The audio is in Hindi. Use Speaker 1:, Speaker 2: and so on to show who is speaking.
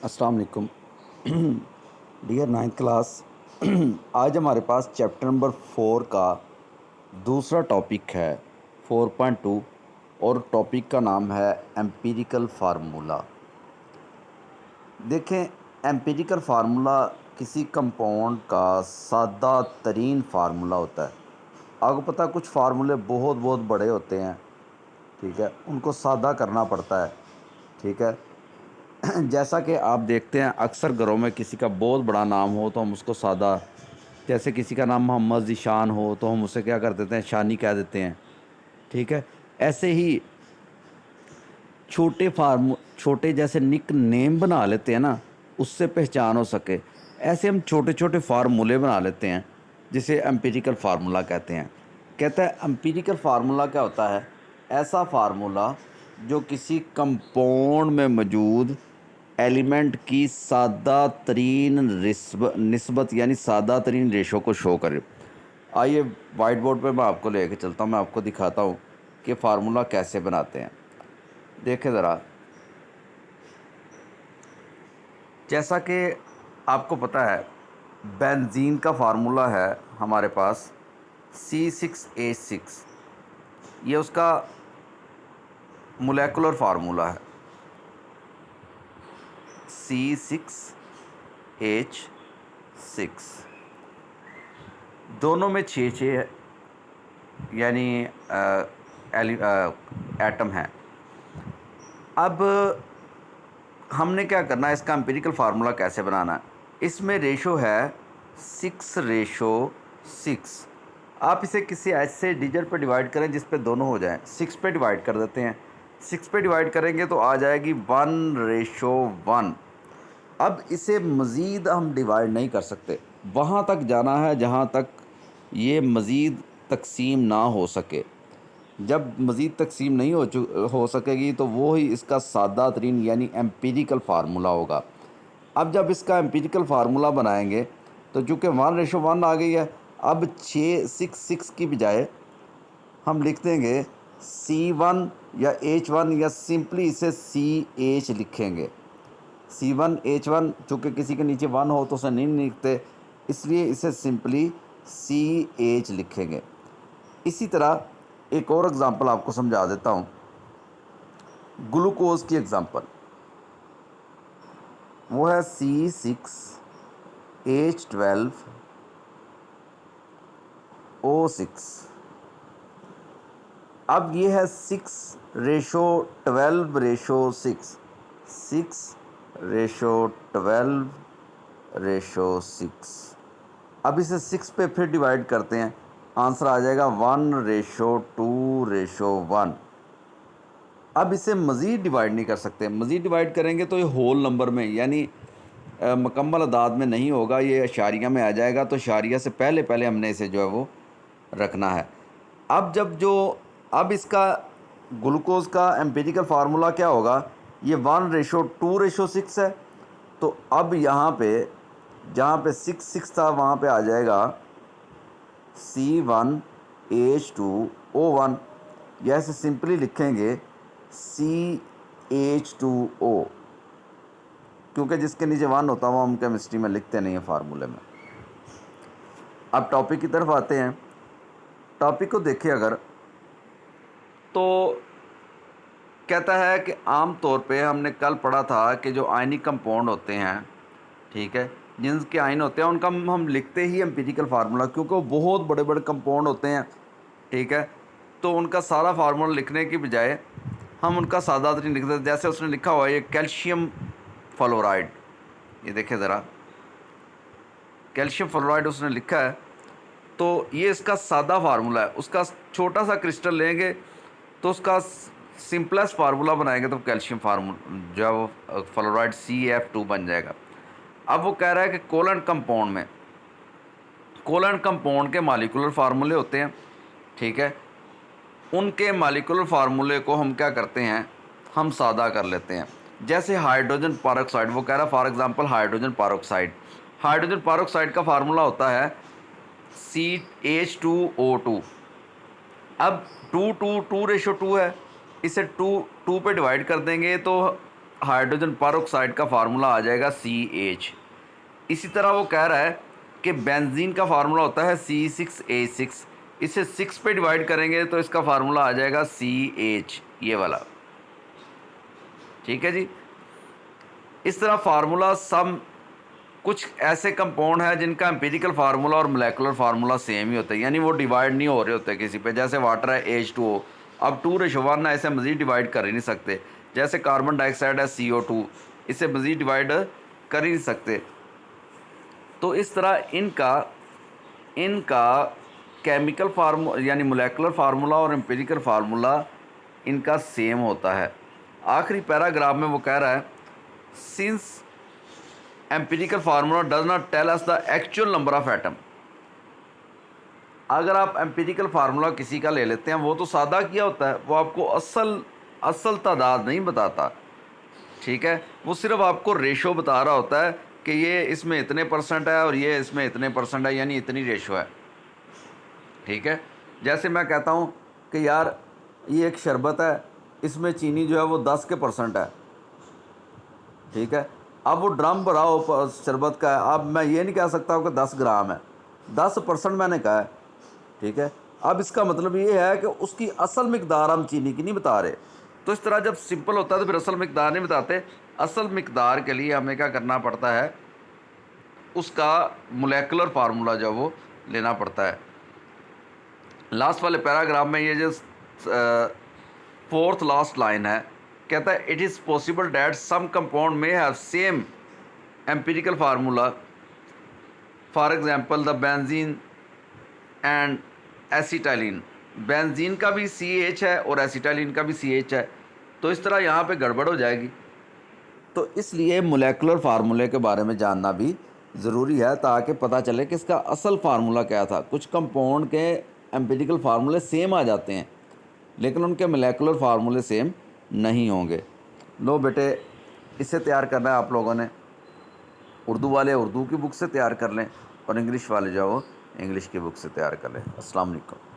Speaker 1: अस्सलाम वालेकुम। Dear ninth class. आज हमारे पास चैप्टर नंबर 4 का दूसरा टॉपिक है 4.2 और टॉपिक का नाम है एम्पिरिकल फार्मूला। देखें, एम्पिरिकल फार्मूला किसी कंपाउंड का सादा तरीन फार्मूला होता है। आपको पता है कुछ फार्मूले बहुत बहुत बड़े होते हैं, ठीक है, उनको सादा करना पड़ता है, ठीक है। जैसा कि आप देखते हैं अक्सर घरों में किसी का बहुत बड़ा नाम हो तो हम उसको सादा, जैसे किसी का नाम मोहम्मद ज़ीशान हो तो हम उसे क्या कर देते हैं, शानी कह देते हैं, ठीक है। ऐसे ही छोटे जैसे निक नेम बना लेते हैं ना, उससे पहचान हो सके, ऐसे हम छोटे छोटे फार्मूले बना लेते हैं जिसे एम्पिरिकल फार्मूला कहते हैं। कहता है एम्पिरिकल फार्मूला क्या होता है? ऐसा फार्मूला जो किसी कंपाउंड में मौजूद एलिमेंट की सादा तरीन निस्बत यानी सादा तरीन रेशो को शो करे। आइए वाइट बोर्ड पे मैं आपको लेके चलता हूँ, मैं आपको दिखाता हूँ कि फार्मूला कैसे बनाते हैं। देखें ज़रा, जैसा कि आपको पता है बेंजीन का फार्मूला है हमारे पास C6H6, ये उसका मोलेकुलर फार्मूला है C6H6। दोनों में 6 यानी एटम हैं। अब हमने क्या करना है, इसका एम्पिरिकल फार्मूला कैसे बनाना है। इसमें रेशो है 6:6। आप इसे किसी ऐसे डिजिट पर डिवाइड करें जिस पे दोनों हो जाएं। 6 पे डिवाइड कर देते हैं, 6 पे डिवाइड करेंगे तो आ जाएगी 1:1। अब इसे मज़ीद हम डिवाइड नहीं कर सकते, वहाँ तक जाना है जहाँ तक ये मज़ीद तकसीम ना हो सके। जब मज़ीद तकसीम नहीं हो सकेगी तो वो ही इसका सादा तरीन यानी एम्पिरिकल फार्मूला होगा। अब जब इसका एम्पिरिकल फार्मूला बनाएंगे तो चूँकि 1:1 आ गई है, अब 6 की बजाय हम लिख देंगे C1 या H1 या सिंपली इसे CH लिखेंगे। C1H1, चूँकि किसी के नीचे 1 हो तो उसे नहीं लिखते, इसलिए इसे सिंपली CH लिखेंगे। इसी तरह एक और एग्ज़ाम्पल आपको समझा देता हूँ, ग्लूकोज़ की एग्ज़ाम्पल। वो है C6H12O6। अब ये है 6:12:6, 6:12:6। अब इसे 6 पे फिर डिवाइड करते हैं, आंसर आ जाएगा 1:2:1। अब इसे मज़ीद डिवाइड नहीं कर सकते, मज़ीद डिवाइड करेंगे तो ये होल नंबर में यानी मुकम्मल अदाद में नहीं होगा, ये अशारिया में आ जाएगा। तो अशारिया से पहले पहले हमने इसे जो है वो रखना है। अब इसका ग्लूकोज़ का एम्पिरिकल फार्मूला क्या होगा, ये 1:2:6 है। तो अब यहाँ पे जहाँ पे 6 था वहाँ पे आ जाएगा C1H2O1, या ऐसे सिंपली लिखेंगे CH2O, क्योंकि जिसके नीचे 1 होता है वो हम केमिस्ट्री में लिखते नहीं हैं फार्मूले में। अब टॉपिक की तरफ आते हैं। टॉपिक को देखिए अगर, तो कहता है कि आम तौर पे हमने कल पढ़ा था कि जो आयनिक कंपाउंड होते हैं, ठीक है, जिनके आयन होते हैं उनका हम लिखते ही एम्पिरिकल फार्मूला, क्योंकि वो बहुत बड़े बड़े कंपाउंड होते हैं, ठीक है। तो उनका सारा फार्मूला लिखने की बजाय हम उनका सादा तरीन लिख देते हैं। जैसे उसने लिखा हुआ है ये कैल्शियम फ्लोराइड, ये देखें ज़रा, कैल्शियम फ्लोराइड उसने लिखा है, तो ये इसका सादा फार्मूला है। उसका छोटा सा क्रिस्टल लेंगे तो उसका सिंपलेस्ट फार्मूला बनाएंगे तो कैल्शियम फार्मूला जो है वो फ्लोराइड CF2 बन जाएगा। अब वो कह रहा है कि कोलन कंपाउंड के मालिकुलर फार्मूले होते हैं, ठीक है। उनके मालिकुलर फार्मूले को हम क्या करते हैं, हम सादा कर लेते हैं। जैसे हाइड्रोजन पारोक्साइड, वो कह रहा है फॉर एग्जांपल हाइड्रोजन पारोक्साइड का फार्मूला होता है CH2O2। अब 2:2 है, इसे 2 पे डिवाइड कर देंगे तो हाइड्रोजन पर ऑक्साइड का फार्मूला आ जाएगा CH। इसी तरह वो कह रहा है कि बेंजीन का फार्मूला होता है C6H6, इसे 6 पे डिवाइड करेंगे तो इसका फार्मूला आ जाएगा CH, ये वाला। ठीक है जी। इस तरह फार्मूला सम कुछ ऐसे कंपाउंड है जिनका एम्पिरिकल फार्मूला और मोलेकुलर फार्मूला सेम ही होता है, यानी वो डिवाइड नहीं हो रहे होते किसी पे। जैसे वाटर है H2O, अब 2:1 है, इसे मज़ीद डिवाइड कर ही नहीं सकते। जैसे कार्बन डाइऑक्साइड है CO2, इसे मज़ीद डिवाइड कर ही नहीं सकते। तो इस तरह इनका केमिकल फार्मू यानी मोलेकुलर फार्मूला और एम्पिरिकल फार्मूला इनका सेम होता है। आखिरी पैराग्राफ में वो कह रहा है, since empirical formula does not tell us the actual number of atom. अगर आप एम्पिरिकल फार्मूला किसी का ले लेते हैं, वो तो सादा किया होता है, वो आपको असल तादाद नहीं बताता। ठीक है, वो सिर्फ आपको रेशो बता रहा होता है कि ये इसमें इतने % है और ये इसमें इतने % है, यानी इतनी रेशो है। ठीक है, जैसे मैं कहता हूँ कि यार ये एक शरबत है, इसमें चीनी जो है वो 10 के % है। ठीक है, अब वो ड्रम भरा हो शरबत का है, अब मैं ये नहीं कह सकता हूँ कि 10 ग्राम है, 10% मैंने कहा है। ठीक है, अब इसका मतलब ये है कि उसकी असल मिकदार हम चीनी की नहीं बता रहे। तो इस तरह जब सिंपल होता है तो फिर असल मिकदार नहीं बताते। असल मिकदार के लिए हमें क्या करना पड़ता है, उसका मोलेकुलर फार्मूला जो वो लेना पड़ता है। लास्ट वाले पैराग्राफ में ये जो 4th लास्ट लाइन है, कहता है it is possible that some compound में have same empirical formula, for example the benzene and acetylene. Benzene का भी CH है और एसिटाइलिन का भी CH है, तो इस तरह यहाँ पे गड़बड़ हो जाएगी। तो इसलिए मोलेकुलर फार्मूले के बारे में जानना भी ज़रूरी है, ताकि पता चले कि इसका असल फार्मूला क्या था। कुछ कंपाउंड के एम्पिरिकल फार्मूले सेम आ जाते हैं, लेकिन उनके मोलेकुलर फार्मूले सेम नहीं होंगे। लो बेटे, इसे तैयार करना है आप लोगों ने। उर्दू वाले उर्दू की बुक से तैयार कर लें और इंग्लिश वाले जो इंग्लिश की बुक से तैयार कर लें। अस्सलाम वालेकुम।